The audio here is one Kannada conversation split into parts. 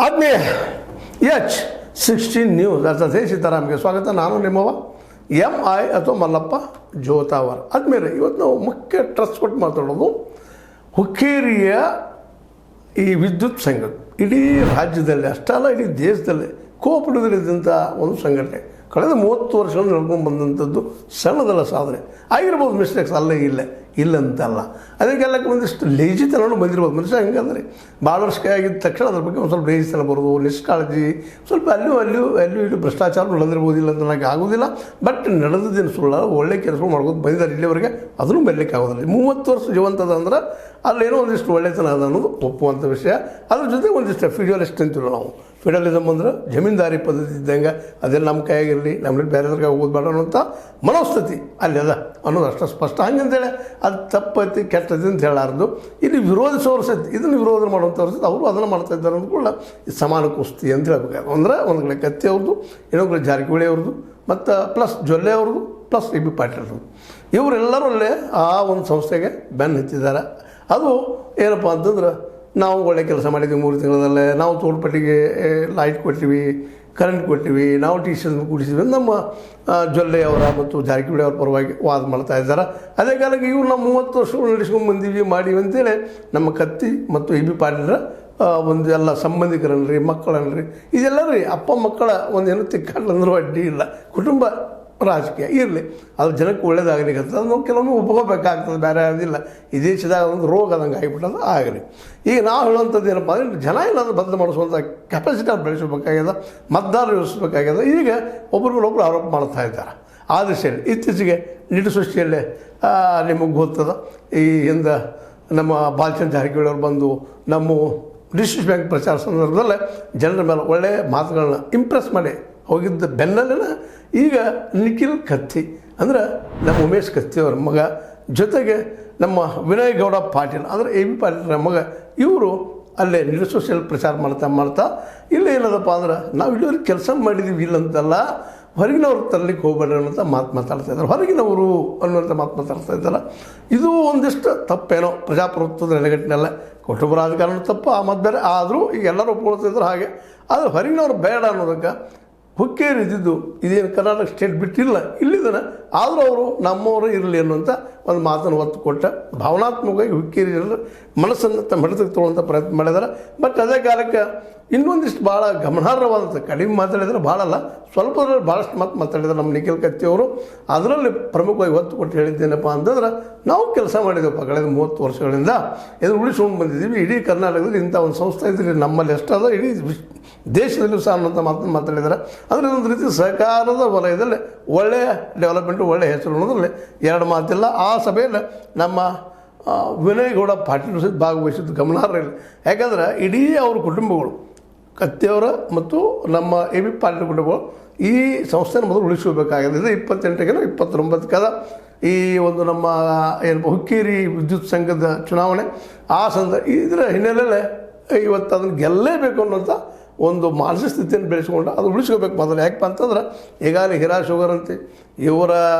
ಆತ್ಮೀಯ H16 ನ್ಯೂಸ್ ಅರ್ಥಾತ್ ಸೀತಾರಾಮ್ಗೆ ಸ್ವಾಗತ. ನಾನು ನಿಮ್ಮವ MI ಅಥವಾ ಮಲ್ಲಪ್ಪ ಜೋತಾವರ್. ಆದ್ಮೇಲೆ ಇವತ್ತು ನಾವು ಮುಖ್ಯ ಟ್ರಸ್ಟ್ ಕೊಟ್ಟು ಮಾತಾಡೋದು ಹುಕ್ಕೇರಿಯ ಈ ವಿದ್ಯುತ್ ಸಂಘ ಇಡೀ ರಾಜ್ಯದಲ್ಲಿ ಅಷ್ಟಲ್ಲ ಇಡೀ ದೇಶದಲ್ಲಿ ಕೋಪಡಿದ್ದಂಥ ಒಂದು ಸಂಘಟನೆ ಕಳೆದ 30 ವರ್ಷಗಳು ನಡ್ಕೊಂಡು ಬಂದಂಥದ್ದು ಸಣ್ಣದಲ್ಲ ಸಾಧನೆ. ಆಗಿರ್ಬೋದು ಮಿಸ್ಟೇಕ್ಸ್ ಅಲ್ಲೇ ಇಲ್ಲಂತಲ್ಲ, ಅದಕ್ಕೆಲ್ಲಕ್ಕೆ ಒಂದಿಷ್ಟು ಲೇಜಿತನೂ ಬಂದಿರ್ಬೋದು. ಮನುಷ್ಯ ಹಂಗಂದ್ರೆ ಭಾಳ ವರ್ಷ ಆಗಿದ್ದ ತಕ್ಷಣ ಅದ್ರ ಬಗ್ಗೆ ಒಂದು ಸ್ವಲ್ಪ ಲೇಜಿತನ ಬರೋದು, ನಿಷ್ಕಾಳಜಿ, ಸ್ವಲ್ಪ ಅಲ್ಲೂ ಭ್ರಷ್ಟಾಚಾರ ನಡೆದಿರ್ಬೋದು. ಇಲ್ಲ ಅಂತ ನನಗೆ ಆಗೋದಿಲ್ಲ. ಬಟ್ ನಡೆದಿದ್ದೇನು ಸುಳ್ಳ, ಒಳ್ಳೆ ಕೆಲಸಗಳು ಮಾಡ್ಕೊಂಡು ಬಂದಿದ್ದಾರೆ ಇಲ್ಲಿವರೆಗೆ, ಅದನ್ನು ಬರಲಿಕ್ಕೆ ಆಗೋದಿಲ್ಲ. 30 ವರ್ಷ ಜೀವಂತದ ಅಂದ್ರೆ ಅಲ್ಲೇನೋ ಒಂದಿಷ್ಟು ಒಳ್ಳೆತನ ಅದ ಅನ್ನೋದು ಒಪ್ಪುವಂಥ ವಿಷಯ. ಅದ್ರ ಜೊತೆ ಒಂದಿಷ್ಟು ಫಿಡಿಯಲಿಸ್ಟ್ ಅಂತೀವಿ ನಾವು. ಫಿಡಲಿಸಮ್ ಅಂದ್ರೆ ಜಮೀನ್ದಾರಿ ಪದ್ಧತಿ ಇದ್ದಂಗೆ, ಅದೆಲ್ಲ ನಮ್ಮ ಕೈಯಾಗಿರಲಿ, ನಮ್ಮಲ್ಲಿ ಬೇರೆದ್ರಾಗ ಹೋಗೋದು ಅನ್ನೋಂಥ ಮನೋಸ್ಥಿತಿ ಅಲ್ಲಿ ಅದ ಅನ್ನೋದು ಅಷ್ಟು ಸ್ಪಷ್ಟ. ಹಂಗಂತೇಳಿ ಅದು ತಪ್ಪೈತಿ ಕೆಟ್ಟದ್ದು ಅಂತ ಹೇಳಾರ್ದು. ಇಲ್ಲಿ ವಿರೋಧಿಸೋರು ಸತಿ ಇದನ್ನು ವಿರೋಧ ಮಾಡುವಂಥವ್ರು ಸತಿ ಅವರು ಅದನ್ನು ಮಾಡ್ತಾ ಇದ್ದಾರೆ ಅಂದ್ಕೊಳ್ಳ ಇದು ಸಮಾನ ಕುಸ್ತಿ ಅಂತ ಹೇಳ್ಬೇಕು. ಅಂದರೆ ಒಂದು ಕಡೆ ಕತ್ತಿ ಅವ್ರದ್ದು, ಇನ್ನೊಂದು ಕಡೆ ಜಾರಕಿಹೊಳಿ ಅವ್ರದ್ದು, ಮತ್ತು ಪ್ಲಸ್ ಜೊಲ್ಲೆ ಅವ್ರದ್ದು, ಪ್ಲಸ್ AB ಪಾಟೀಲ್ ಅವ್ರದ್ದು. ಇವರೆಲ್ಲರೂ ಅಲ್ಲೇ ಆ ಒಂದು ಸಂಸ್ಥೆಗೆ ಬೆನ್ನು ಹತ್ತಿದ್ದಾರೆ. ಅದು ಏನಪ್ಪ ಅಂತಂದ್ರೆ ನಾವು ಒಳ್ಳೆ ಕೆಲಸ ಮಾಡಿದ್ವಿ 3 ತಿಂಗಳಲ್ಲೇ, ನಾವು ತೋಟಪಟ್ಟಿಗೆ ಲೈಟ್ ಕೊಟ್ಟಿವಿ, ಕರೆಂಟ್ ಕೊಟ್ಟಿವಿ, ನಾವು ಟ್ಯೂಷನ್ ಕೂಡಿಸಿದ್ವಿ ನಮ್ಮ ಜೊಲ್ಲೆ ಅವರ ಮತ್ತು ಜಾರಕಿಹೊಳಿ ಅವ್ರ ಪರವಾಗಿ ವಾದ ಮಾಡ್ತಾ ಇದ್ದಾರೆ. ಅದೇ ಕಾಲಕ್ಕೆ ಇವ್ರು ನಾವು 30 ವರ್ಷಗಳು ನಡೆಸ್ಕೊಂಡು ಬಂದೀವಿ ಮಾಡೀವಿ ಅಂತೇಳಿ ನಮ್ಮ ಕತ್ತಿ ಮತ್ತು AB ಪಾಟೀಲರ ಒಂದು ಎಲ್ಲ ಸಂಬಂಧಿಕರನ್ರಿ, ಮಕ್ಕಳನ್ರಿ, ಇದೆಲ್ಲ ರೀ ಅಪ್ಪ ಮಕ್ಕಳ ಒಂದು ಏನೋ ತಿಕ್ಕಾಡ್ಲಂದ್ರೂ ಅಡ್ಡಿ ಇಲ್ಲ. ಕುಟುಂಬ ರಾಜಕೀಯ ಇರಲಿ, ಅದು ಜನಕ್ಕೆ ಒಳ್ಳೇದಾಗಲಿಕ್ಕೆ ಅದನ್ನು ಕೆಲವೊಮ್ಮೆ ಒಪ್ಕೋಬೇಕಾಗ್ತದೆ, ಬೇರೆ ಅದಿಲ್ಲ. ಈ ದೇಶದಾಗ ಒಂದು ರೋಗ ಆದಂಗೆ ಆಗಿಬಿಟ್ಟದು ಆಗಲಿ. ಈಗ ನಾವು ಹೇಳುವಂಥದ್ದು ಏನಪ್ಪ ಅಂದರೆ ಜನ ಏನಾದರೂ ಬದಲು ಮಾಡಿಸುವಂಥ ಕೆಪಾಸಿಟಿ ಅವ್ರು ಬೆಳೆಸಬೇಕಾಗ್ಯದ, ಮತದಾರರು ಯೋಚಿಸಬೇಕಾಗ್ಯದ. ಈಗ ಒಬ್ಬರಿಗೊಬ್ಬರು ಆರೋಪ ಮಾಡ್ತಾ ಇದ್ದಾರೆ. ಆ ದಿಶೆಯಲ್ಲಿ ಇತ್ತೀಚೆಗೆ ನಿಟುಸೃಷ್ಟಿಯಲ್ಲೇ ನಿಮಗೆ ಗೊತ್ತದ, ಈ ಹಿಂದೆ ನಮ್ಮ ಬಾಲಚಂದ್ರ ಜಾರಕಿಹೊಳಿ ಅವರು ಬಂದು ನಮ್ಮ ಡಿಸ್ಟ್ರಿಕ್ಟ್ ಬ್ಯಾಂಕ್ ಪ್ರಚಾರ ಸಂದರ್ಭದಲ್ಲೇ ಜನರ ಮೇಲೆ ಒಳ್ಳೆಯ ಮಾತುಗಳನ್ನ ಇಂಪ್ರೆಸ್ ಮಾಡಿ ಹೋಗಿದ್ದ ಬೆನ್ನಲ್ಲಿನ ಈಗ ನಿಖಿಲ್ ಕತ್ತಿ ಅಂದ್ರೆ ನಮ್ಮ ಉಮೇಶ್ ಕತ್ತಿ ಅವ್ರ ಮಗ, ಜೊತೆಗೆ ನಮ್ಮ ವಿನಯ್ ಗೌಡ ಪಾಟೀಲ್ ಅಂದರೆ AB ಪಾಟೀಲ್ರ ಮಗ, ಇವರು ಅಲ್ಲೇ ಸೋಷಿಯಲ್ ಪ್ರಚಾರ ಮಾಡ್ತಾ ಇಲ್ಲಿ ಏನದಪ್ಪ ಅಂದ್ರೆ ನಾವು ಇಲ್ಲಿವರೆಗೆ ಕೆಲಸ ಮಾಡಿದ್ದೀವಿ ಇಲ್ಲಂತಲ್ಲ, ಹೊರಗಿನವ್ರು ತರಲಿಕ್ಕೆ ಹೋಗಬೇಡ್ರಿ ಅನ್ನೋಂಥ ಮಾತು ಮಾತಾಡ್ತಾ ಇದ್ದಾರೆ. ಹೊರಗಿನವರು ಅನ್ನುವಂಥ ಮಾತು ಮಾತಾಡ್ತಾ ಇದ್ದಾರೆ. ಇದು ಒಂದಿಷ್ಟು ತಪ್ಪೇನೋ ಪ್ರಜಾಪ್ರಭುತ್ವದ ನೆಲೆಗಟ್ಟಿನೆಲ್ಲ ಕುಟುಂಬ ರಾಜಕಾರಣ ತಪ್ಪು, ಆ ಮತ್ತು ಬೇರೆ ಆದರೂ ಈಗ ಎಲ್ಲರೂ ಒಪ್ಕೊಳ್ತಿದ್ರು ಹಾಗೆ. ಆದರೆ ಹೊರಗಿನವ್ರು ಬೇಡ ಅನ್ನೋದಕ್ಕೆ ಹುಕ್ಕೇರಿ ಇದ್ದಿದ್ದು ಇದೇನು ಕರ್ನಾಟಕ ಸ್ಟೇಟ್ ಬಿಟ್ಟಿಲ್ಲ, ಇಲ್ಲಿದ್ದಾನೆ, ಆದರೂ ಅವರು ನಮ್ಮವರು ಇರಲಿ ಅನ್ನುವಂಥ ಒಂದು ಮಾತನ್ನು ಒತ್ತು ಕೊಟ್ಟ ಭಾವನಾತ್ಮಕವಾಗಿ ಹುಕ್ಕೇರಿ ಜನರು ಮನಸ್ಸನ್ನು ತಮ್ಮ ಹಿಡಿತಕ್ಕೆ ತೊಗೊಳ್ಳೋಂಥ ಪ್ರಯತ್ನ ಮಾಡಿದ್ದಾರೆ. ಬಟ್ ಅದೇ ಕಾಲಕ್ಕೆ ಇನ್ನೊಂದಿಷ್ಟು ಭಾಳ ಗಮನಾರ್ಹವಾದಂಥ ಕಡಿಮೆ ಮಾತಾಡಿದರೆ ಭಾಳಲ್ಲ, ಸ್ವಲ್ಪದ್ರಲ್ಲಿ ಭಾಳಷ್ಟು ಮಾತಾಡಿದ್ದಾರೆ ನಮ್ಮ ನಿಖಿಲ್ ಕತ್ತಿ ಅವರು. ಅದರಲ್ಲಿ ಪ್ರಮುಖವಾಗಿ ಒತ್ತು ಕೊಟ್ಟು ಹೇಳಿದ್ದೇನಪ್ಪ ಅಂತಂದ್ರೆ ನಾವು ಕೆಲಸ ಮಾಡಿದ್ದೇವಪ್ಪ ಕಳೆದ 30 ವರ್ಷಗಳಿಂದ, ಇದನ್ನು ಉಳಿಸ್ಕೊಂಡು ಬಂದಿದ್ದೀವಿ. ಇಡೀ ಕರ್ನಾಟಕದಲ್ಲಿ ಇಂಥ ಒಂದು ಸಂಸ್ಥೆ ಇದ್ದರೆ ನಮ್ಮಲ್ಲಿ ಎಷ್ಟದ ಇಡೀ ದೇಶದಲ್ಲೂ ಸಹ ಅನ್ನೋಂಥ ಮಾತನ್ನು ಮಾತಾಡಿದ್ದಾರೆ. ಅಂದರೆ ಒಂದು ರೀತಿ ಸಹಕಾರದ ವಲಯದಲ್ಲಿ ಒಳ್ಳೆಯ ಡೆವಲಪ್ಮೆಂಟು, ಒಳ್ಳೆಯ ಹೆಸರು ಅನ್ನೋದ್ರಲ್ಲಿ ಎರಡು ಮಾತಿಲ್ಲ. ಆ ಸಭೆಯಲ್ಲಿ ನಮ್ಮ ವಿನಯ್ ಗೌಡ ಪಾಟೀಲ್ ಸಹಿತ ಭಾಗವಹಿಸಿದ್ದು ಗಮನಾರ್ಹ ಇಲ್ಲ. ಯಾಕಂದ್ರೆ ಇಡೀ ಅವ್ರ ಕುಟುಂಬಗಳು, ಕತ್ತಿಯವರ ಮತ್ತು ನಮ್ಮ AB ಪಾಟೀಲ್ ಕುಟುಂಬಗಳು ಈ ಸಂಸ್ಥೆನ ಮೊದಲು ಉಳಿಸ್ಕೋಬೇಕಾಗಿದೆ. ಇದು 28ಗೆ 29 ಈ ಒಂದು ನಮ್ಮ ಏನು ಹುಕ್ಕೇರಿ ವಿದ್ಯುತ್ ಸಂಘದ ಚುನಾವಣೆ, ಆ ಇದರ ಹಿನ್ನೆಲೆಯಲ್ಲೇ ಇವತ್ತು ಅದನ್ನು ಗೆಲ್ಲೇಬೇಕು ಅನ್ನೋಂಥ ಒಂದು ಮಾನಸಿಕ ಸ್ಥಿತಿಯನ್ನು ಬೆಳೆಸ್ಕೊಂಡು ಅದು ಉಳಿಸ್ಕೋಬೇಕು ಮೊದಲು. ಯಾಕಪ್ಪ ಅಂತಂದ್ರೆ ಈಗಾಗಲೇ ಹಿರಾ ಶುಗರ್ ಅಂತೆ ಇವರ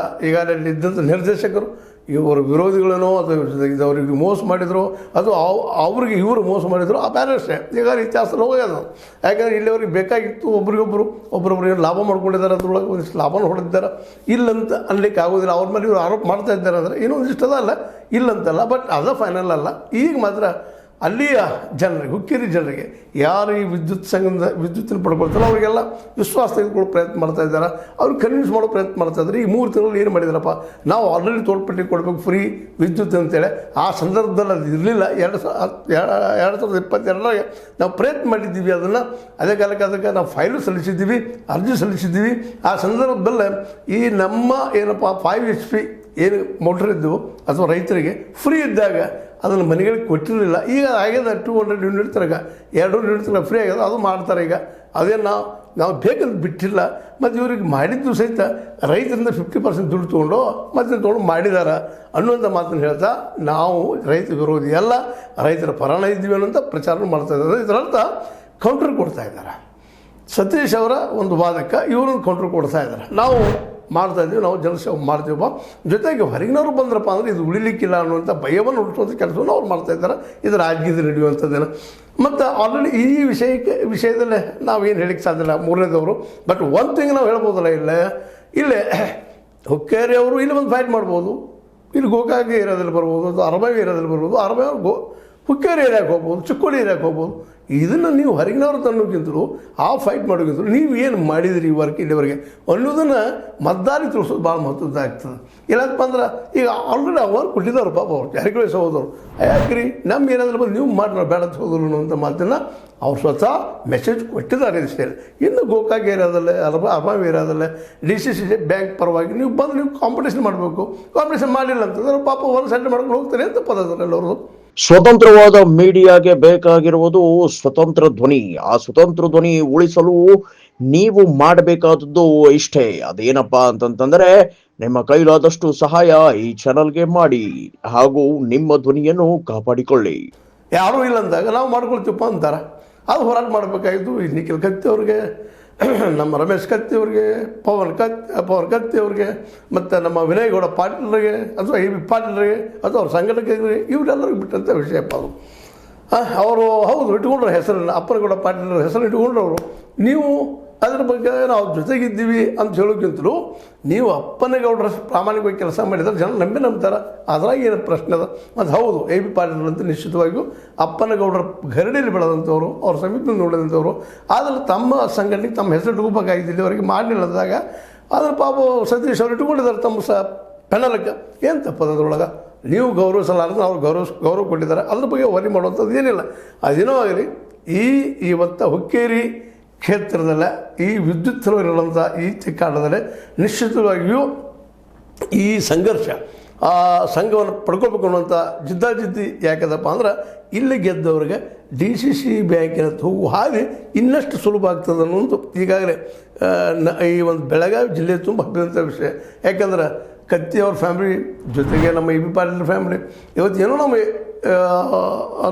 ಈಗಾಗಲೇ ಇದ್ದಂಥ ನಿರ್ದೇಶಕರು ಇವರ ವಿರೋಧಿಗಳೇನೋ ಅದು ಅವ್ರಿಗೆ ಮೋಸ ಮಾಡಿದ್ರು, ಅದು ಅವ್ರಿಗೆ ಇವರು ಮೋಸ ಮಾಡಿದ್ರು, ಆ ಬೇರೆ ಅಷ್ಟೇ. ಈಗ ಇತಿಹಾಸದಲ್ಲಿ ಹೋಗ್ಯದ. ಯಾಕಂದರೆ ಇಲ್ಲಿ ಅವ್ರಿಗೆ ಬೇಕಾಗಿತ್ತು, ಒಬ್ಬರೊಬ್ಬರು ಏನು ಲಾಭ ಮಾಡ್ಕೊಂಡಿದ್ದಾರೆ, ಅದ್ರೊಳಗೆ ಒಂದಿಷ್ಟು ಲಾಭನ ಹೊಡೆದಿದ್ದಾರೆ. ಇಲ್ಲಂತ ಅನ್ಲಿಕ್ಕೆ ಆಗೋದಿಲ್ಲ. ಅವ್ರ ಮೇಲೆ ಇವರು ಆರೋಪ ಮಾಡ್ತಾ ಇದ್ದಾರೆ ಅಂದರೆ ಇನ್ನೊಂದಿಷ್ಟು ಅದಲ್ಲ, ಇಲ್ಲಂತಲ್ಲ. ಬಟ್ ಅದು ಫೈನಲ್ ಅಲ್ಲ. ಈಗ ಮಾತ್ರ ಅಲ್ಲಿಯ ಜನರಿಗೆ, ಹುಕ್ಕೇರಿ ಜನರಿಗೆ ಯಾರು ಈ ವಿದ್ಯುತ್ ಸಂಘದ ವಿದ್ಯುತ್ತನ್ನು ಪಡ್ಕೊಳ್ತಾರೋ ಅವರಿಗೆಲ್ಲ ವಿಶ್ವಾಸ ತೆಗೆದುಕೊಳ್ಳೋ ಪ್ರಯತ್ನ ಮಾಡ್ತಾ ಇದ್ದಾರೆ. ಅವ್ರಿಗೆ ಕನ್ವಿನ್ಸ್ ಮಾಡೋ ಪ್ರಯತ್ನ ಮಾಡ್ತಾ ಇದ್ದಾರೆ. ಈ 3 ತಿಂಗಳು ಏನು ಮಾಡಿದಾರಪ್ಪ, ನಾವು ಆಲ್ರೆಡಿ ತೋಟಪಟ್ಟಿ ಕೊಡಬೇಕು ಫ್ರೀ ವಿದ್ಯುತ್ ಅಂತೇಳಿ. ಆ ಸಂದರ್ಭದಲ್ಲಿ ಅದು ಇರಲಿಲ್ಲ. 2022 ನಾವು ಪ್ರಯತ್ನ ಮಾಡಿದ್ದೀವಿ ಅದನ್ನು. ಅದೇ ಕಾಲಕ್ಕೆ ಅದಕ್ಕೆ ನಾವು ಫೈಲು ಸಲ್ಲಿಸಿದ್ದೀವಿ, ಅರ್ಜಿ ಸಲ್ಲಿಸಿದ್ದೀವಿ. ಆ ಸಂದರ್ಭದಲ್ಲೇ ಈ ನಮ್ಮ ಏನಪ್ಪ 5 HP ಏನು ಮೋಟ್ರ್ ಇದ್ದವು ಅಥವಾ ರೈತರಿಗೆ ಫ್ರೀ ಇದ್ದಾಗ ಅದನ್ನು ಮನೆಗಳಿಗೆ ಕೊಟ್ಟಿರಲಿಲ್ಲ. ಈಗ ಆಗ್ಯದ 200 ಯೂನಿಟ್ ತನಕ 200 ಯೂನಿಟ್ ತನಕ ಫ್ರೀ ಆಗ್ಯದ, ಅದು ಮಾಡ್ತಾರೆ ಈಗ. ಅದೇ ನಾವು ಬೇಕಂತ ಬಿಟ್ಟಿಲ್ಲ. ಮತ್ತು ಇವ್ರಿಗೆ ಮಾಡಿದ್ದು ಸಹಿತ ರೈತರಿಂದ 50% ದುಡ್ಡು ತೊಗೊಂಡು ಮತ್ತೆ ತೊಗೊಂಡು ಮಾಡಿದ್ದಾರೆ ಅನ್ನುವಂಥ ಮಾತನ್ನು ಹೇಳ್ತಾ ನಾವು ರೈತ ವಿರೋಧಿ ಅಲ್ಲ, ರೈತರ ಪರಾಣ ಇದ್ದೀವಿ ಅನ್ನೋಂಥ ಪ್ರಚಾರ ಮಾಡ್ತಾ ಇದ್ದಾರೆ. ಇದರರ್ಥ ಕೌಂಟ್ರ್ ಕೊಡ್ತಾ ಇದ್ದಾರೆ. ಸತೀಶ್ ಅವರ ಒಂದು ವಾದಕ್ಕೆ ಇವರೊಂದು ಕೌಂಟ್ರ್ ಕೊಡ್ತಾ ಇದ್ದಾರೆ. ನಾವು ಮಾಡ್ತಾಯಿದ್ದೀವಿ, ನಾವು ಜನಸೇವೆ ಮಾಡ್ತೀವಪ್ಪ. ಜೊತೆಗೆ ಹೊರಗಿನವರು ಬಂದ್ರಪ್ಪ ಅಂದರೆ ಇದು ಉಳಿಲಿಕ್ಕಿಲ್ಲ ಅನ್ನುವಂಥ ಭಯವನ್ನು ಹುಟ್ಟಿಸುವಂಥ ಕೆಲಸವನ್ನು ಅವ್ರು ಮಾಡ್ತಾಯಿದ್ದಾರೆ. ಇದು ರಾಜಕೀಯದಲ್ಲಿ ನಡೆಯುವಂಥದ್ದೇನು. ಮತ್ತು ಆಲ್ರೆಡಿ ಈ ವಿಷಯದಲ್ಲೇ ನಾವೇನು ಹೇಳಿಕ್ಕೆ ಸಾಧ್ಯ ಇಲ್ಲ ಮೂರನೇದವರು. ಬಟ್ ಒಂದು ಥಿಂಗ್ ನಾವು ಹೇಳ್ಬೋದಲ್ಲ, ಇಲ್ಲೇ ಹುಕ್ಕೇರಿ ಅವರು ಇಲ್ಲಿ ಒಂದು ಫೈಟ್ ಮಾಡ್ಬೋದು, ಇಲ್ಲಿ ಗೋಕಾಕ ಏರಿಯಾದಲ್ಲಿ ಬರ್ಬೋದು, ಅಥವಾ ಅರಬಾವಿ ಏರಿಯಾದಲ್ಲಿ ಬರ್ಬೋದು, ಅರಬಾವಿ ಹುಕ್ಕೇರಿ ಏರಿಯಾಕ್ಕೆ ಹೋಗ್ಬೋದು, ಚಿಕ್ಕೋಡಿ ಏರಿಯಾಕ್ಕೆ ಹೋಗ್ಬೋದು. ಇದನ್ನು ನೀವು ಹೊರಗಿನವ್ರು ತನ್ನೋಕ್ಕಿಂತಲೂ ಆ ಫೈಟ್ ಮಾಡೋಕ್ಕಿಂತಲೂ ನೀವು ಏನು ಮಾಡಿದಿರಿ ಈ ವರ್ಕ್ ಇಲ್ಲಿವರೆಗೆ ಅನ್ನೋದನ್ನು ಮತದಾರರಿಗೆ ತಿಳಿಸೋದು ಭಾಳ ಮಹತ್ವದ್ದಾಗ್ತದೆ. ಇಲ್ಲಪ್ಪ ಅಂದ್ರೆ ಈಗ ಆಲ್ರೆಡಿ ಅವರು ಕೊಟ್ಟಿದ್ದಾರೆ ಪಾಪ ಅವ್ರು ಜಾರಕಿಹೊಳಿ ಸಹೋದರು, ಯಾಕ್ರಿ ನಮ್ಮ ಏನಾದರೂ ಬಂದು ನೀವು ಮಾಡಿ ನಾವು ಬೇಡ ಹೋದ್ರು ಅನ್ನುವಂಥ ಮಾತನ್ನು ಅವ್ರು ಸ್ವತಃ ಮೆಸೇಜ್ ಕೊಟ್ಟಿದ್ದಾರೆ. ಇಷ್ಟೇ ಇನ್ನು ಗೋಕಾಕ್ ಏರಿಯಾದಲ್ಲೇ ಅರಬಾವಿ ಏರಿಯಾದಲ್ಲೇ DCC ಬ್ಯಾಂಕ್ ಪರವಾಗಿ ನೀವು ಬಂದು ನೀವು ಕಾಂಪಿಟೇಷನ್ ಮಾಡಬೇಕು. ಕಾಂಪಿಟೇಷನ್ ಮಾಡಿಲ್ಲ ಅಂತಂದ್ರೆ ಪಾಪ ಒಂದು ಸೆಂಟರ್ ಮಾಡ್ಕೊಂಡು ಹೋಗ್ತಾರೆ ಅಂತ ಪದ ಎಲ್ಲರದು. ಸ್ವತಂತ್ರವಾದ ಮೀಡಿಯಾಗೆ ಬೇಕಾಗಿರುವುದು ಸ್ವತಂತ್ರ ಧ್ವನಿ. ಆ ಸ್ವತಂತ್ರ ಧ್ವನಿ ಉಳಿಸಲು ನೀವು ಮಾಡಬೇಕಾದದ್ದು ಇಷ್ಟೇ. ಅದೇನಪ್ಪಾ ಅಂತಂತಂದ್ರೆ ನಿಮ್ಮ ಕೈಲಾದಷ್ಟು ಸಹಾಯ ಈ ಚಾನಲ್ಗೆ ಮಾಡಿ ಹಾಗೂ ನಿಮ್ಮ ಧ್ವನಿಯನ್ನು ಕಾಪಾಡಿಕೊಳ್ಳಿ. ಯಾರೂ ಇಲ್ಲ ಅಂದಾಗ ನಾವು ಮಾಡ್ಕೊಳ್ತೀವಪ್ಪ ಅಂತಾರೆ. ಅದು ಹೋರಾಟ ಮಾಡಬೇಕಾಗಿದ್ದು ಈ ನಿಖಿಲ್ ಕತ್ತಿ ಅವ್ರಿಗೆ, ನಮ್ಮ ರಮೇಶ್ ಕತ್ತಿ ಅವ್ರಿಗೆ, ಪವನ್ ಕತ್ತಿ ಅವ್ರಿಗೆ, ಮತ್ತು ನಮ್ಮ ವಿನಯ್ ಗೌಡ ಪಾಟೀಲ್ರಿಗೆ ಅಥವಾ AB ಪಾಟೀಲ್ರಿಗೆ ಅಥವಾ ಅವ್ರ ಸಂಘಟಕರಿಗೆ ಇವರೆಲ್ಲರಿಗೂ ಬಿಟ್ಟಂಥ ವಿಷಯಪ್ಪ ಅದು. ಅವರು ಹೌದು ಇಟ್ಕೊಂಡ್ರೆ ಹೆಸರನ್ನು, ಅಪ್ಪನಗೌಡ ಪಾಟೀಲರ ಹೆಸರನ್ನು ಇಟ್ಕೊಂಡ್ರೆ ಅವರು. ನೀವು ಅದ್ರ ಬಗ್ಗೆ ನಾವು ಜೊತೆಗಿದ್ದೀವಿ ಅಂತ ಹೇಳೋಕ್ಕಿಂತಲೂ ನೀವು ಅಪ್ಪನಗೌಡರ ಪ್ರಾಮಾಣಿಕವಾಗಿ ಕೆಲಸ ಮಾಡಿದರೆ ಜನ ನಂಬ್ತಾರೆ. ಅದ್ರಾಗ ಏನು ಪ್ರಶ್ನೆ ಅದ. ಮತ್ತು ಹೌದು AB ಪಾಟೀಲ್ ಅಂತ ನಿಶ್ಚಿತವಾಗಿಯೂ ಅಪ್ಪನಗೌಡರ ಗರಡಿಯಲ್ಲಿ ಬೆಳೆದಂಥವ್ರು, ಅವ್ರ ಸಮೀಪದಲ್ಲಿ ನೋಡಿದಂಥವ್ರು. ಆದರೆ ತಮ್ಮ ಸಂಘಟನೆಗೆ ತಮ್ಮ ಹೆಸರು ಇಟ್ಕೋಬೇಕಾಗಿದ್ದು ಇಲ್ಲಿವರೆಗೆ ಮಾಡಲಿಲ್ಲದಾಗ ಅದರ ಪಾಪ ಸತೀಶ್ ಅವರು ಇಟ್ಕೊಂಡಿದ್ದಾರೆ ತಮ್ಮ ಪೆನಲಕ್ಕೆ. ಏನು ತಪ್ಪದ ಅದ್ರೊಳಗೆ? ನೀವು ಗೌರವಿಸಲಾರ್ದು ಅವ್ರು ಗೌರವ ಕೊಟ್ಟಿದ್ದಾರೆ. ಅದ್ರ ಬಗ್ಗೆ ವರಿ ಮಾಡುವಂಥದ್ದು ಏನಿಲ್ಲ. ಅದೇನೋ ಆಗಲಿ, ಇವತ್ತು ಹುಕ್ಕೇರಿ ಕ್ಷೇತ್ರದಲ್ಲೇ ಈ ವಿದ್ಯುತ್ ಇರುವಂಥ ಈ ಚಿಕ್ಕಾಟದಲ್ಲೇ ನಿಶ್ಚಿತವಾಗಿಯೂ ಈ ಸಂಘರ್ಷ ಆ ಸಂಘವನ್ನು ಪಡ್ಕೊಳ್ಬೇಕು ಅನ್ನುವಂಥ ಜಿದ್ದಾಜಿದ್ದಿ ಯಾಕದಪ್ಪ ಅಂದ್ರೆ ಇಲ್ಲಿ ಗೆದ್ದವ್ರಿಗೆ DCC ಬ್ಯಾಂಕಿನ ಹೋಗು ಹಾಗೆ ಇನ್ನಷ್ಟು ಸುಲಭ ಆಗ್ತದೆ ಅನ್ನೋದು ಈಗಾಗಲೇ ಈ ಒಂದು ಬೆಳಗಾವಿ ಜಿಲ್ಲೆ ತುಂಬ ಹಬ್ಬಿದಂಥ ವಿಷಯ. ಯಾಕಂದ್ರೆ ಕತ್ತಿ ಅವ್ರ ಫ್ಯಾಮಿಲಿ ಜೊತೆಗೆ ನಮ್ಮ AB ಪಾಟೀಲ್ ಫ್ಯಾಮಿಲಿ ಇವತ್ತು ಏನೋ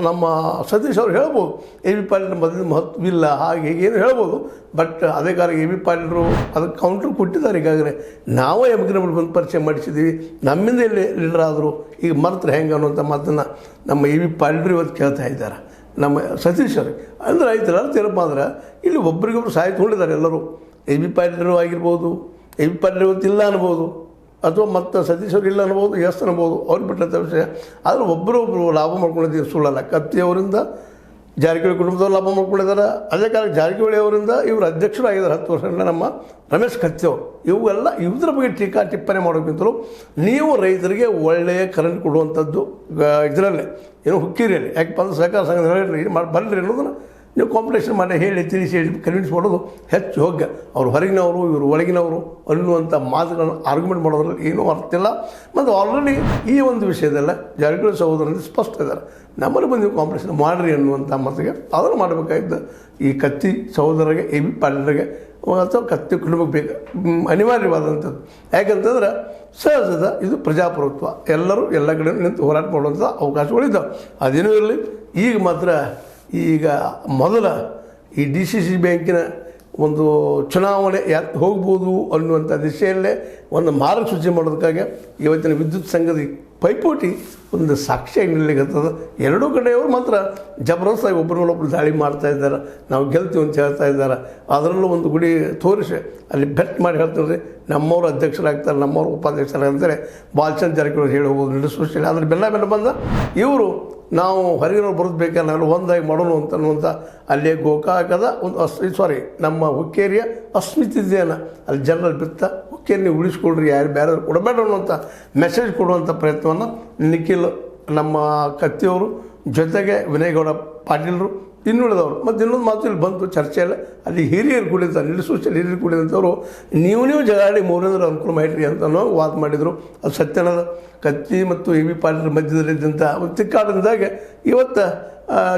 ನಮ್ಮ ಸತೀಶ್ ಅವ್ರು ಹೇಳ್ಬೋದು AB ಪಾಟೀಲ್ ಮೊದಲಿನ ಮಹತ್ವವಿಲ್ಲ ಹಾಗೆ ಹೀಗೆ ಏನು ಹೇಳ್ಬೋದು. ಬಟ್ ಅದೇ ಕಾಲ AB ಪಾಟೀಲರು ಅದಕ್ಕೆ ಕೌಂಟ್ರ್ ಕೊಟ್ಟಿದ್ದಾರೆ. ಈಗಾಗಲೇ ನಾವೇ ಎಮ್ಗಿನಬಲ್ ಬಂದು ಪರಿಚಯ ಮಾಡಿಸಿದ್ದೀವಿ, ನಮ್ಮಿಂದ ಇಲ್ಲಿ ಲೀಡರ್ ಆದರು, ಈಗ ಮರ್ತ್ರೆ ಹೆಂಗೆ ಅನ್ನುವಂಥ ಮಾತನ್ನು ನಮ್ಮ AB ಪಾಟೀಲರು ಇವತ್ತು ಕೇಳ್ತಾ ಇದ್ದಾರೆ ನಮ್ಮ ಸತೀಶ್ ಅವ್ರಿಗೆ. ಅಂದರೆ ಆಯ್ತಲ್ಲ ಅರ್ಥ ಏನಪ್ಪ ಅಂದ್ರೆ ಇಲ್ಲಿ ಒಬ್ರಿಗೊಬ್ರು ಸಹಾಯ ತೊಗೊಂಡಿದ್ದಾರೆ ಎಲ್ಲರೂ. AB ಪಾಟೀಲರು ಆಗಿರ್ಬೋದು, AB ಪಾಟೀಲ್ ಇವತ್ತು ಇಲ್ಲ ಅನ್ಬೋದು, ಅಥವಾ ಮತ್ತು ಸತೀಶ್ ಅವರು ಇಲ್ಲ ಅನ್ಬೋದು, ಎಸ್ ಅನ್ಬೋದು, ಅವ್ರಿಗೆ ಬಿಟ್ಟಂಥ ವಿಷಯ. ಆದರೆ ಒಬ್ಬರೊಬ್ಬರು ಲಾಭ ಮಾಡ್ಕೊಂಡಿದ್ದೀವಿ ಸುಳ್ಳಲ್ಲ. ಕತ್ತಿ ಅವರಿಂದ ಜಾರಕಿಹೊಳಿ ಕುಟುಂಬದವ್ರು ಲಾಭ ಮಾಡ್ಕೊಂಡಿದ್ದಾರೆ. ಅದೇ ಕಾಲಕ್ಕೆ ಜಾರಕಿಹೊಳಿ ಅವರಿಂದ ಇವರು ಅಧ್ಯಕ್ಷರು ಆಗಿದ್ದಾರೆ 10 ವರ್ಷಗಳ ನಮ್ಮ ರಮೇಶ್ ಕತ್ತಿ ಅವರು. ಇವೆಲ್ಲ ಇದ್ರ ಬಗ್ಗೆ ಟೀಕಾ ಟಿಪ್ಪಣಿ ಮಾಡೋಕ್ಕಿಂತಲೂ ನೀವು ರೈತರಿಗೆ ಒಳ್ಳೆಯ ಕರೆಂಟ್ ಕೊಡುವಂಥದ್ದು ಇದರಲ್ಲೇ ಏನು ಹುಕ್ಕೇರಿಯಲ್ಲಿ ಯಾಕಪ್ಪ ಅಂದ್ರೆ ಸಹಕಾರ ಸಂಘದ ಹೇಳ್ರಿ ಬರಲಿ ಅನ್ನೋದನ್ನು ನೀವು ಕಾಂಪಿಟೇಷನ್ ಮಾಡಿ ಹೇಳಿ ತಿಳಿಸಿ ಕನ್ವಿನ್ಸ್ ಮಾಡೋದು ಹೆಚ್ಚು ಹೋಗ್ಯ. ಅವ್ರು ಹೊರಗಿನವರು ಇವರು ಒಳಗಿನವರು ಅನ್ನುವಂಥ ಮಾತುಗಳನ್ನು ಆರ್ಗ್ಯುಮೆಂಟ್ ಮಾಡೋದ್ರಲ್ಲಿ ಏನೂ ಅರ್ಥ ಇಲ್ಲ. ಮತ್ತು ಆಲ್ರೆಡಿ ಈ ಒಂದು ವಿಷಯದಲ್ಲ ಜಾರಕಿಹೊಳಿ ಸಹೋದರರಿಂದ ಸ್ಪಷ್ಟ ಇದ್ದಾರೆ, ನಮ್ಮಲ್ಲಿ ಬಂದು ನೀವು ಕಾಂಪಿಟೇಷನ್ ಮಾಡಿರಿ ಅನ್ನುವಂಥ ಮಾತಿಗೆ ಅದನ್ನು ಮಾಡಬೇಕಾಗಿದ್ದು ಈ ಕತ್ತಿ ಸಹೋದರರಿಗೆ AB ಪಾಟೀಲರಿಗೆ ಅಥವಾ ಕತ್ತಿ ಕುಟುಂಬಕ್ಕೆ ಬೇಕು ಅನಿವಾರ್ಯವಾದಂಥದ್ದು. ಯಾಕಂತಂದ್ರೆ ಸಹಜದ ಇದು ಪ್ರಜಾಪ್ರಭುತ್ವ, ಎಲ್ಲರೂ ಎಲ್ಲ ಕಡೆ ನಿಂತು ಹೋರಾಟ ಮಾಡುವಂಥ ಅವಕಾಶಗಳಿದ್ದಾವೆ. ಅದೇನೂ ಇರಲಿ. ಈಗ ಮಾತ್ರ ಈಗ ಮೊದಲ ಈ DCC ಬ್ಯಾಂಕಿನ ಒಂದು ಚುನಾವಣೆ ಯಾಕೆ ಹೋಗ್ಬೋದು ಅನ್ನುವಂಥ ದಿಶೆಯಲ್ಲೇ ಒಂದು ಮಾರ್ಗಸೂಚಿ ಮಾಡೋದಕ್ಕಾಗಿ ಇವತ್ತಿನ ವಿದ್ಯುತ್ ಸಂಘದ ಪೈಪೋಟಿ ಒಂದು ಸಾಕ್ಷಿಯಾಗಿ ನಿಲ್ಲಲಿಕ್ಕತ್ತದ. ಎರಡೂ ಕಡೆಯವರು ಮಾತ್ರ ಜಬರ್ದಸ್ತಾಗಿ ಒಬ್ಬರನ್ನೊಬ್ಬರು ದಾಳಿ ಮಾಡ್ತಾ ಇದ್ದಾರೆ, ನಾವು ಗೆಲ್ತೀವಿ ಅಂತ ಹೇಳ್ತಾ ಇದ್ದಾರೆ. ಅದರಲ್ಲೂ ಒಂದು ಗುಡಿ ತೋರಿಸಿ ಅಲ್ಲಿ ಬೆಟ್ ಮಾಡಿ ಹೇಳ್ತಾರೆ ನಮ್ಮವರು ಅಧ್ಯಕ್ಷರಾಗ್ತಾರೆ, ನಮ್ಮವರು ಉಪಾಧ್ಯಕ್ಷರಾಗ್ತಾರೆ. ಬಾಲಚಂದ್ರ ಜಾರಕಿಹೊಳಿ ಹೇಳಿ ಹೋಗೋದು ನಡೆಸೋಷ್ಟಿಲ್ಲ. ಆದರೆ ಬೆಲ್ಲ ಬಂದ ಇವರು ನಾವು ಹೊರಗಿನವ್ರು ಬರೋದು ಬೇಕಾದ್ರೆ ನಾವು ಒಂದಾಗಿ ಮಾಡೋಣ ಅಂತನ್ನುವಂಥ ಅಲ್ಲೇ ಗೋಕಾಕದ ಒಂದು ನಮ್ಮ ಹುಕ್ಕೇರಿಯ ಅಸ್ಮಿತೆಯನ್ನು ಅಲ್ಲಿ ಜನರಲ್ಲಿ ಬಿತ್ತ ಹುಕ್ಕೇರಿ ನೀವು ಉಳಿಸ್ಕೊಳ್ರಿ, ಯಾರು ಬೇರೆ ಕೊಡಬೇಡ ಅನ್ನುವಂಥ ಮೆಸೇಜ್ ಕೊಡುವಂಥ ಪ್ರಯತ್ನವನ್ನು ನಿಖಿಲ್ ನಮ್ಮ ಕತ್ತಿಯವರು ಜೊತೆಗೆ ವಿನಯ್ ಗೌಡ ಪಾಟೀಲರು ಇನ್ನುಳಿದವರು ಮತ್ತು ಇನ್ನೊಂದು ಮಾತು ಇಲ್ಲಿ ಬಂತು ಚರ್ಚೆಯಲ್ಲಿ ಅಲ್ಲಿ ಹಿರಿಯರು ಕುಡಿದ ನಿಲ್ಲಿಸೋಚಲ್ಲಿ ಹಿರಿಯರು ಕುಡಿದಂಥವ್ರು ನೀವು ಜಗಾಡಿ ಮೂರನೇದ್ರ ಅನುಕೂಲ ಮಾಡಿರಿ ಅಂತ ವಾದ ಮಾಡಿದರು. ಅದು ಸತ್ಯನದ. ಕತ್ತಿ ಮತ್ತು AB ಪಾಟೀಲರ ಮಧ್ಯದಲ್ಲಿದ್ದಂಥ ಒಂದು ತಿಕ್ಕಾಟದಿಂದಾಗೆ ಇವತ್ತು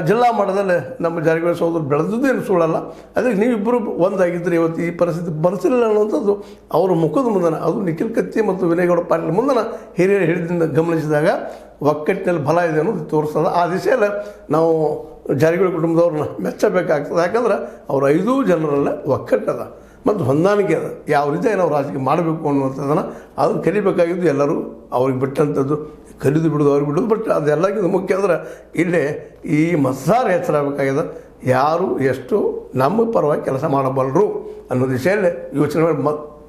ಜಿಲ್ಲಾ ಮಟ್ಟದಲ್ಲಿ ನಮ್ಮ ಜಾರಕಿಹೊಳಿ ಸಹೋದರರು ಬೆಳೆದದ್ದು ಏನು ಸುಳ್ಳಲ್ಲ. ಅದಕ್ಕೆ ನೀವಿಬ್ಬರು ಒಂದಾಗಿದ್ದರೆ ಇವತ್ತು ಈ ಪರಿಸ್ಥಿತಿ ಬರ್ತಿಲ್ಲ ಅನ್ನುವಂಥದ್ದು ಅವರ ಮುಖದ ಮುಂದನ, ಅದು ನಿಖಿಲ್ ಕತ್ತಿ ಮತ್ತು ವಿನಯ್ ಗೌಡ ಪಾಟೀಲ್ ಮುಂದನ ಹಿರಿಯರು ಹೇಳಿದಿಂದ ಗಮನಿಸಿದಾಗ ಒಕ್ಕಟ್ಟಿನಲ್ಲಿ ಬಲ ಇದೆ ಅನ್ನೋದು ತೋರಿಸ್ತದೆ. ಆ ದಿಶೆಯಲ್ಲಿ ನಾವು ಜಾರಕಿಹೊಳಿ ಕುಟುಂಬದವ್ರನ್ನ ಮೆಚ್ಚಬೇಕಾಗ್ತದೆ. ಯಾಕಂದ್ರೆ ಅವ್ರ 5 ಜನರಲ್ಲೇ ಒಕ್ಕಟ್ಟದ ಮತ್ತು ಹೊಂದಾಣಿಕೆ ಅದ ಯಾವ ರೀತಿ ನಾವು ರಾಜಕೀಯ ಮಾಡಬೇಕು ಅನ್ನುವಂಥದ್ದನ್ನು ಅದನ್ನು ಕಲಿಬೇಕಾಗಿದ್ದು ಎಲ್ಲರೂ ಅವ್ರಿಗೆ ಬಿಟ್ಟಂಥದ್ದು ಕಲಿದು ಬಿಡೋದು ಅವ್ರಿಗೆ ಬಿಡೋದು. ಬಟ್ ಅದೆಲ್ಲಕ್ಕಿಂತ ಮುಖ್ಯ ಅಂದ್ರೆ ಇಲ್ಲೇ ಈ ಮತದಾರ ಹೆಸರಾಗಬೇಕಾಗಿದೆ, ಯಾರು ಎಷ್ಟು ನಮ್ಮ ಪರವಾಗಿ ಕೆಲಸ ಮಾಡಬಲ್ಲರು ಅನ್ನೋ ದಿಶೆಯಲ್ಲಿ ಯೋಚನೆ ಮಾಡಿ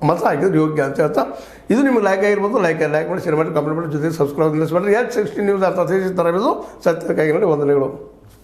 ಮತ ಹಾಕಿದ್ರೆ ಯೋಗ್ಯ ಅಂತ ಹೇಳ್ತಾ, ಇದು ನಿಮಗೆ ಲೈಕ್ ಆಗಿರ್ಬೋದು. ಲೈಕ್ ಮಾಡಿ, ಶೇರ್ ಮಾಡಿ, ಕಾಮೆಂಟ್ ಮಾಡಿ, ಜೊತೆ ಸಬ್ಸ್ಕ್ರೈಬ್ ಮಾಡಿರಿ. H16 ನ್ಯೂಸ್ ಅರ್ಥಾತ್ ಥರ ಇದು ಸತ್ಯಕ್ಕಾಗಿ ನೋಡಿ ವಂದನೆಗಳು.